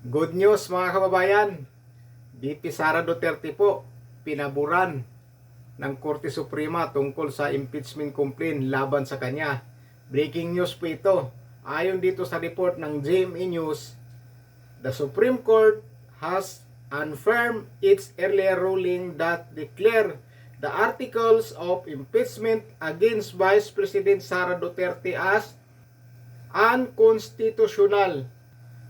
Good news mga kababayan, VP Sara Duterte po pinaburan ng Korte Suprema tungkol sa impeachment complaint laban sa kanya. Breaking news po ito. Ayon dito sa report ng GMA News, the Supreme Court has confirmed its earlier ruling that declared the articles of impeachment against Vice President Sara Duterte as unconstitutional.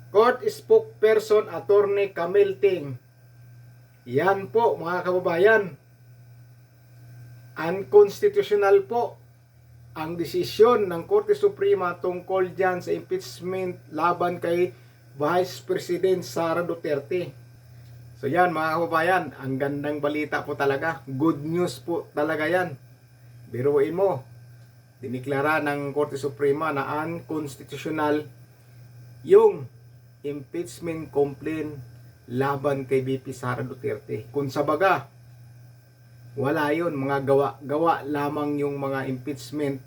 Court spokesperson Attorney Camille Ting. Yan po mga kababayan. Unconstitutional po ang desisyon ng Korte Suprema tungkol dyan sa impeachment laban kay Vice President Sara Duterte. So yan mga kababayan, ang gandang balita po talaga. Good news po talaga yan. Biruin mo, diniklara ng Korte Suprema na unconstitutional yung impeachment complaint laban kay VP Sara Duterte. Kung sa baga, wala yun, mga gawa lamang yung mga impeachment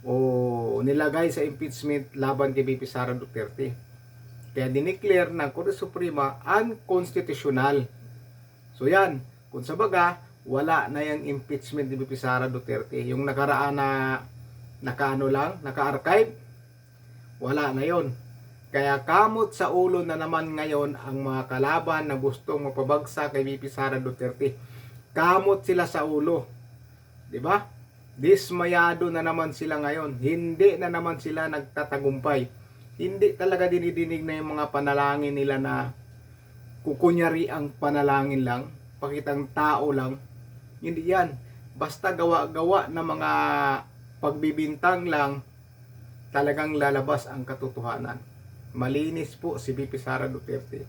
o nilagay sa impeachment laban kay VP Sara Duterte. Kaya dineclare ng Korte Suprema unconstitutional. So yan, kung sa baga, wala na yung impeachment ni VP Sara Duterte. Yung nakaraan na naka-archive, wala na yon. Kaya kamot sa ulo na naman ngayon ang mga kalaban na gustong mapabagsak kay VP Sara Duterte. Kamot sila sa ulo. 'Di ba? Dismayado na naman sila ngayon. Hindi na naman sila nagtatagumpay. Hindi talaga dinidinig na yung mga panalangin nila na kukunyari ang panalangin lang, pakitang tao lang. Hindi yan. Basta gawa-gawa na mga pagbibintang lang, talagang lalabas ang katotohanan. Malinis po si VP Sara Duterte.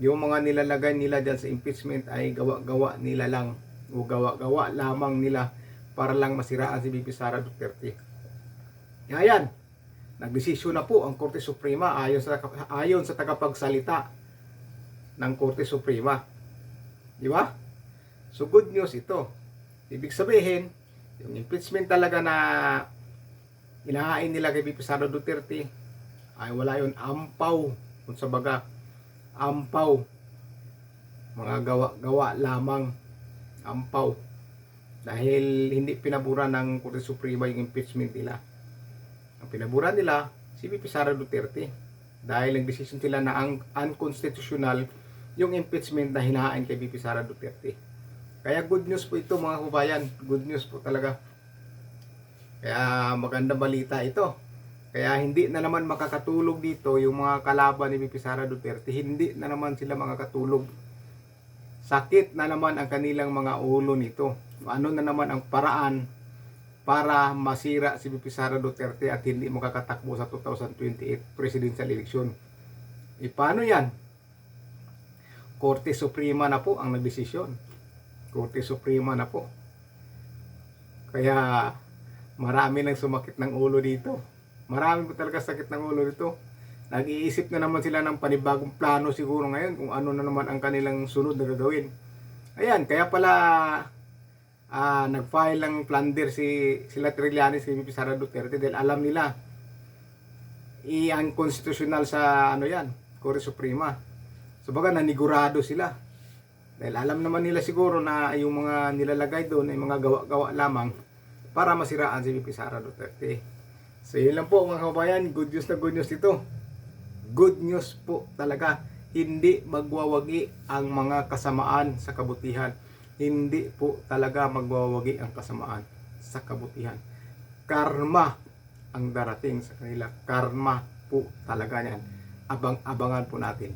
Yung mga nilalagay nila dyan sa impeachment ay gawa-gawa nila lang o gawa-gawa lamang nila para lang masiraan si VP Sara Duterte. Ayan, nagdesisyon na po ang Korte Suprema ayon sa tagapagsalita ng Korte Suprema. Di ba? So good news ito. Ibig sabihin, yung impeachment talaga na inahain nila kay VP Sara Duterte ay wala yun, ampaw. Kung sa baga, ampaw. Mga gawa lamang, ampaw. Dahil hindi pinabura ng Korte Suprema yung impeachment nila. Ang pinabura nila, si VP Sara Duterte. Dahil nag-decision sila na unconstitutional yung impeachment na hinahain kay VP Sara Duterte. Kaya good news po ito mga kabayan. Good news po talaga. Kaya maganda balita ito. Kaya hindi na naman makakatulog dito yung mga kalaban ni VP Sara Duterte. Hindi na naman sila makakatulog. Sakit na naman ang kanilang mga ulo nito. Ano na naman ang paraan para masira si VP Sara Duterte at hindi makakatakbo sa 2028 presidential election. Paano yan? Korte Suprema na po ang nagdesisyon. Korte Suprema na po. Kaya marami nang sumakit ng ulo dito. Marami po talaga sakit ng ulo dito. Nag-iisip na naman sila ng panibagong plano siguro ngayon kung ano na naman ang kanilang sunod na gagawin. Ayan, kaya pala nag-file ng plunder sila Trillanes kay VP Sara Duterte dahil alam nila i-unconstitutional sa Korte Suprema. So baga nanigurado sila. Dahil alam naman nila siguro na yung mga nilalagay doon ay mga gawa-gawa lamang para masiraan si VP Sara Duterte. So yun lang po mga kababayan, good news na good news ito. Good news po talaga. Hindi magwawagi ang mga kasamaan sa kabutihan. Hindi po talaga magwawagi ang kasamaan sa kabutihan. Karma ang darating sa kanila. Karma po talaga yan. Abang-abangan po natin.